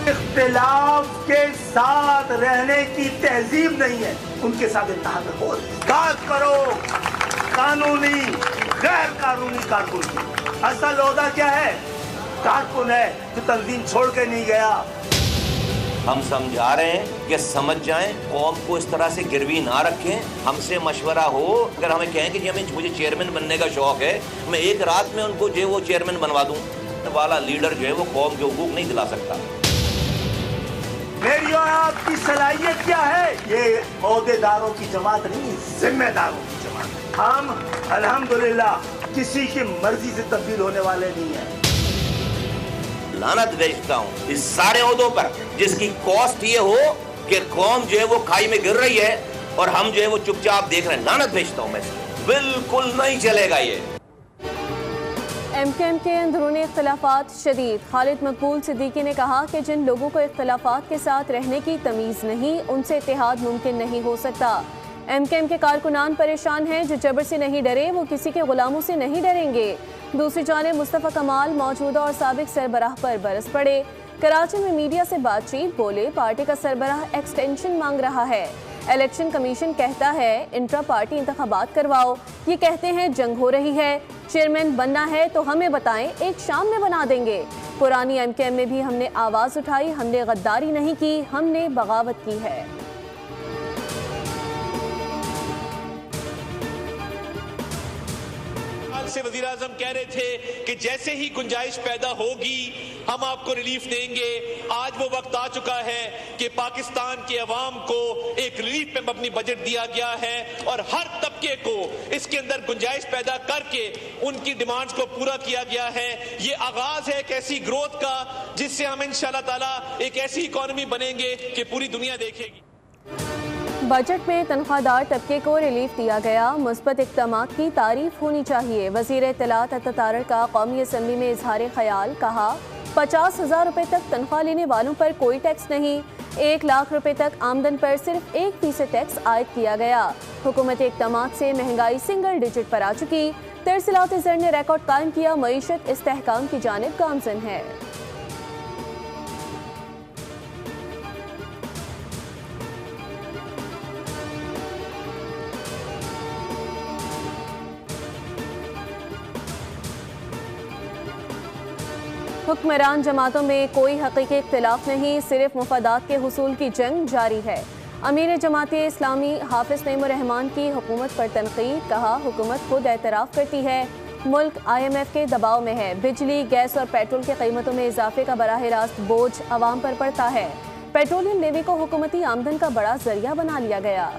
इख्तिलाफ के साथ रहने की तहजीब नहीं है, उनके साथ इत्तेहाद रखो। बात करो कानूनी गैर कानूनी कारकुन की। असल ओहदा क्या है? कारकुन है जो तंजीम छोड़ के नहीं गया। हम समझा रहे हैं कि समझ जाएं, कौम को इस तरह से गिरवी ना रखें। हमसे मशवरा हो, अगर हमें कहें कि जी हमें मुझे चेयरमैन बनने का शौक है, मैं एक रात में उनको जो वो चेयरमैन बनवा दूं वाला लीडर जो है वो कौम के हुकूक नहीं दिला सकता। मेरी और आपकी सलाहियत क्या है? ये ओहदेदारों की जमात नहीं, जिम्मेदारों की जमात। हम अल्हम्दुलिल्लाह किसी की मर्जी से तब्दील होने वाले नहीं हैं। लानत भेजता हूँ इस सारे ओहदों पर जिसकी कॉस्ट ये हो कि कौम जो है वो खाई में गिर रही है और हम जो है वो चुपचाप देख रहे हैं। लानत भेजता हूँ मैं, बिल्कुल नहीं चलेगा ये। एमकेएम के अंदरूनी इख्तिलाफात शदीद। खालिद मकबूल सिद्दीकी ने कहा कि जिन लोगों को इख्तिलाफात के साथ रहने की तमीज़ नहीं, उनसे इत्तेहाद मुमकिन नहीं हो सकता। एमकेएम के कारकुनान परेशान हैं, जो जबर से नहीं डरे वो किसी के गुलामों से नहीं डरेंगे। दूसरी जानिब मुस्तफ़ा कमाल मौजूदा और साबिक सरबराह पर बरस पड़े। कराची में मीडिया से बातचीत, बोले पार्टी का सरबराह एक्सटेंशन मांग रहा है। इलेक्शन कमीशन कहता है इंट्रा पार्टी इंतखाबात करवाओ, ये कहते हैं जंग हो रही है। चेयरमैन बनना है तो हमें बताएं, एक शाम में बना देंगे। पुरानी एमकेएम में भी हमने आवाज़ उठाई, हमने गद्दारी नहीं की, हमने बगावत की है। से वज़ीर आज़म कह रहे थे कि जैसे ही गुंजाइश पैदा होगी हम आपको रिलीफ देंगे। आज वो वक्त आ चुका है कि पाकिस्तान के अवाम को एक रिलीफ पे मबनी बजट दिया गया है और हर तबके को इसके अंदर गुंजाइश पैदा करके उनकी डिमांड्स को पूरा किया गया है। ये आगाज है एक ऐसी ग्रोथ का जिससे हम इंशाअल्लाह ताला एक ऐसी इकॉनमी बनेंगे कि पूरी दुनिया देखेगी। बजट में तनख्वाहदार तबके को रिलीफ दिया गया। मुस्बत इक़दामात की तारीफ होनी चाहिए। वज़ीर इत्तलात अत्तातारड़ का कौमी असम्बली में इजहार ख्याल, कहा 50,000 रुपये तक तनख्वाह लेने वालों पर कोई टैक्स नहीं। 1 लाख रुपये तक आमदन पर सिर्फ 1% टैक्स आयद किया गया। हुकूमती इक़दामात से महंगाई सिंगल डिजिट पर आ चुकी। तरसीलात ज़र ने रिकॉर्ड कायम किया, मईशत इस्तेहकाम की जानिब गामज़न है। हुक्मरान जमातों में कोई हकीकी इख्तिलाफ नहीं, सिर्फ मुफादात के हुसूल की जंग जारी है। अमीर जमाते इस्लामी हाफिज नईमुर्रहमान की हुकूमत पर तनकीद, कहा हुकूमत खुद एतराफ़ करती है मुल्क IMF के दबाव में है। बिजली, गैस और पेट्रोल की कीमतों में इजाफे का बराह रास्त बोझ अवाम पर पड़ता है। पेट्रोलियम लेवी को हुकूमती आमदन का बड़ा जरिया बना लिया गया।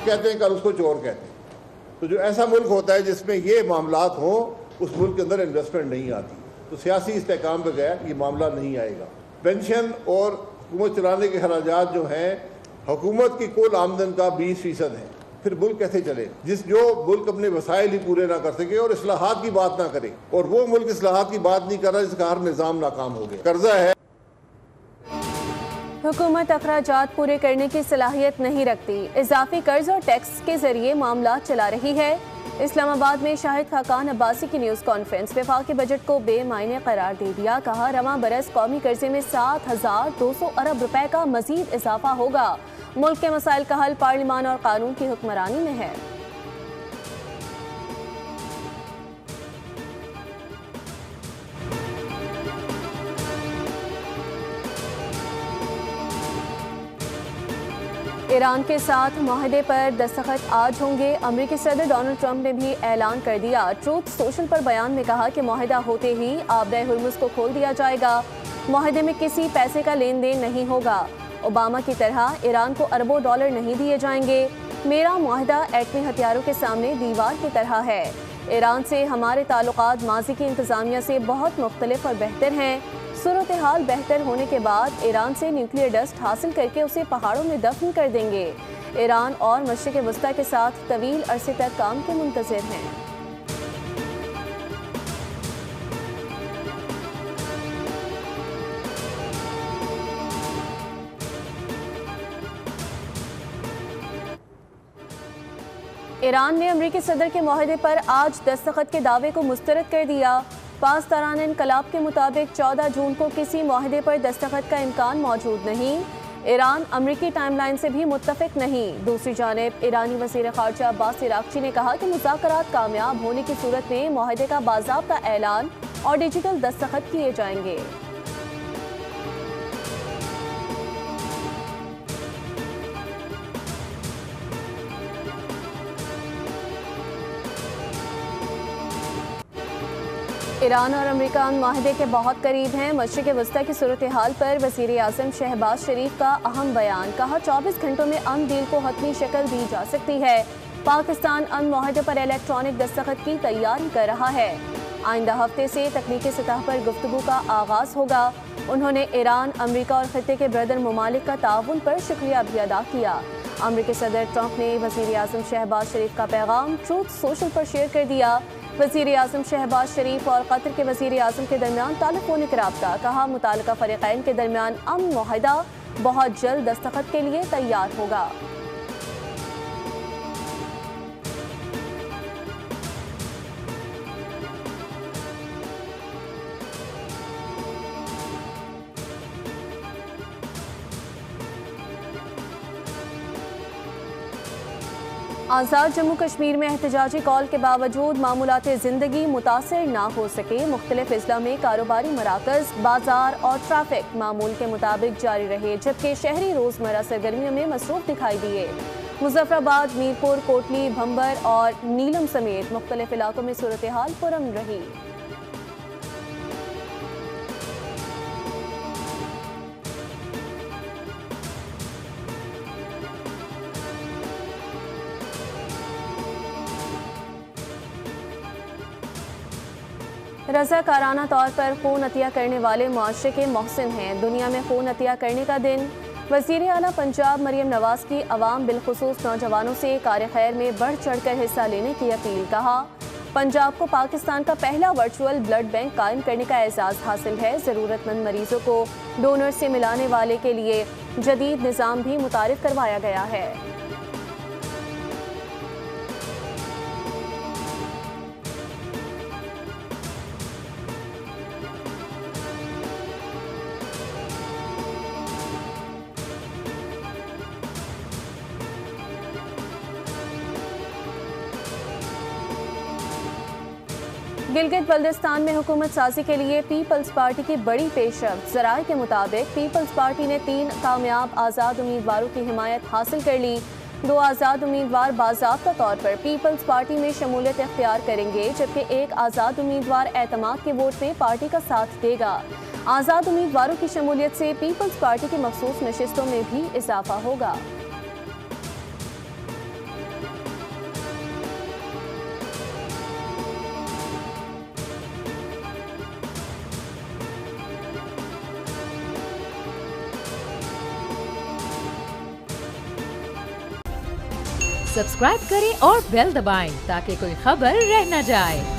कहते हैं कल उसको चोर कहते हैं। तो जो ऐसा मुल्क होता है जिसमें ये मामलात हों, उस मुल्क के अंदर इन्वेस्टमेंट नहीं आती। तो सियासी इस्तेहकाम बगैर ये मामला नहीं आएगा। पेंशन और हुकूमत चलाने के खराजात जो हैं, हुकूमत की कुल आमदन का 20% है। फिर मुल्क कैसे चले? जो मुल्क अपने वसाइल ही पूरे ना कर सके और इस्लाहात की बात ना करे, और वो मुल्क इस्लाहात की बात नहीं कर रहा जिसका हर निज़ाम नाकाम हो गया। कर्जा है। हुकूमत अखराजात पूरे करने की सलाहियत नहीं रखती, इजाफी कर्ज और टैक्स के जरिए मामला चला रही है। इस्लामाबाद में शाहिद खाकान अब्बासी की न्यूज़ कॉन्फ्रेंस, वफाकी बजट को बेमायने करार दे दिया। कहा रवां बरस कौमी कर्जे में 7,200 अरब रुपए का मजीद इजाफा होगा। मुल्क के मसाइल का हल पार्लिमान और कानून की हुक्मरानी में है। ईरान के साथ माहदे पर दस्तखत आज होंगे। अमेरिकी सदर डोनाल्ड ट्रंप ने भी ऐलान कर दिया। ट्रूथ सोशल पर बयान में कहा कि माहिदा होते ही आबदे हुर्मुज़ को खोल दिया जाएगा। माहदे में किसी पैसे का लेन देन नहीं होगा। ओबामा की तरह ईरान को अरबों डॉलर नहीं दिए जाएंगे। मेरा माहिदा एटमी हथियारों के सामने दीवार की तरह है। ईरान से हमारे ताल्लुकात माजी की इंतज़ामिया से बहुत मुख्तलिफ और बेहतर हैं। सूरत हाल बेहतर होने के बाद ईरान से न्यूक्लियर डस्ट हासिल करके उसे पहाड़ों में दफन कर देंगे। ईरान और मशरिक़ वस्ता के साथ तवील अरसे तक काम के मुंतज़िर हैं। ईरान ने अमरीकी सदर के मुआहदे पर आज दस्तखत के दावे को मुस्तरद कर दिया। पास तारान इनकलाब के मुताबिक 14 जून को किसी मुआहदे पर दस्तखत का इम्कान मौजूद नहीं। ईरान अमरीकी टाइमलाइन से भी मुत्तफिक नहीं। दूसरी जानिब ईरानी वज़ीर ख़ारजा अब्बास इराक़ची ने कहा कि मुज़ाकरात कामयाब होने की सूरत में मुआहदे का बाज़ाब्ता ऐलान और डिजिटल दस्तखत किए जाएंगे। ईरान और अमेरिका मुआहदे के बहुत करीब हैं। मशरिक़ वस्ता की सूरत हाल पर वज़ीर आज़म शहबाज शरीफ का अहम बयान। कहा 24 घंटों में अमन डील को हतमी शक्ल दी जा सकती है। पाकिस्तान अमन मुआहदे पर इलेक्ट्रॉनिक दस्तखत की तैयारी कर रहा है। आइंदा हफ्ते से तकनीकी सतह पर गुफ्तगू का आगाज़ होगा। उन्होंने ईरान, अमरीका और खत्ते के ब्रदर ममालिक का ताउन पर शुक्रिया भी अदा किया। अमरीकी सदर ट्रंप ने वज़ीर आज़म शहबाज शरीफ का पैगाम ट्रूथ सोशल पर शेयर कर दिया। वज़ीर आज़म शहबाज शरीफ और कतर के वज़ीर आज़म के दरमियान टेलीफोनिक राब्ता। कहा मुताल्लिका फ़रीक़ैन के दरमियान अमन मुआहदा बहुत जल्द दस्तखत के लिए तैयार होगा। आज़ाद जम्मू कश्मीर में एहतजाजी कॉल के बावजूद मामूलात ज़िंदगी मुतासर ना हो सके। मुख्तलिफ अजला में कारोबारी मराकज़, बाजार और ट्रैफिक मामूल के मुताबिक जारी रहे, जबकि शहरी रोज़मर्रा सरगर्मियों में मसरूफ़ दिखाई दिए। मुजफ्फराबाद, मीरपुर, कोटली, भंबर और नीलम समेत मुख्तलिफ इलाकों में सूरत हाल पुरअमन रही। रज़ाकाराना तौर पर खून अतिया करने वाले मुआशरे के मोहसिन हैं। दुनिया में खून अतिया करने का दिन। वज़ीर आला पंजाब मरियम नवाज की अवाम बिलखुसूस नौजवानों से कार खैर में बढ़ चढ़ कर हिस्सा लेने की अपील। कहा पंजाब को पाकिस्तान का पहला वर्चुअल ब्लड बैंक कायम करने का एजाज़ हासिल है। ज़रूरतमंद मरीजों को डोनर से मिलाने वाले के लिए जदीद निज़ाम भी मुतारिफ करवाया गया है। गिलगित बल्दिस्तान में हुकूमत साजी के लिए पीपल्स पार्टी की बड़ी पेशरफ्त। ज़राए के मुताबिक पीपल्स पार्टी ने 3 कामयाब आज़ाद उम्मीदवारों की हिमायत हासिल कर ली। 2 आज़ाद उम्मीदवार बाज़ाब्ता तौर पर पीपल्स पार्टी में शमूलियत इख्तियार करेंगे, जबकि एक आज़ाद उम्मीदवार एतमाद के वोट में पार्टी का साथ देगा। आज़ाद उम्मीदवारों की शमूलियत से पीपल्स पार्टी की मखसूस नशिस्तों में भी इजाफा होगा। सब्सक्राइब करें और बेल दबाएं ताकि कोई खबर रह न जाए।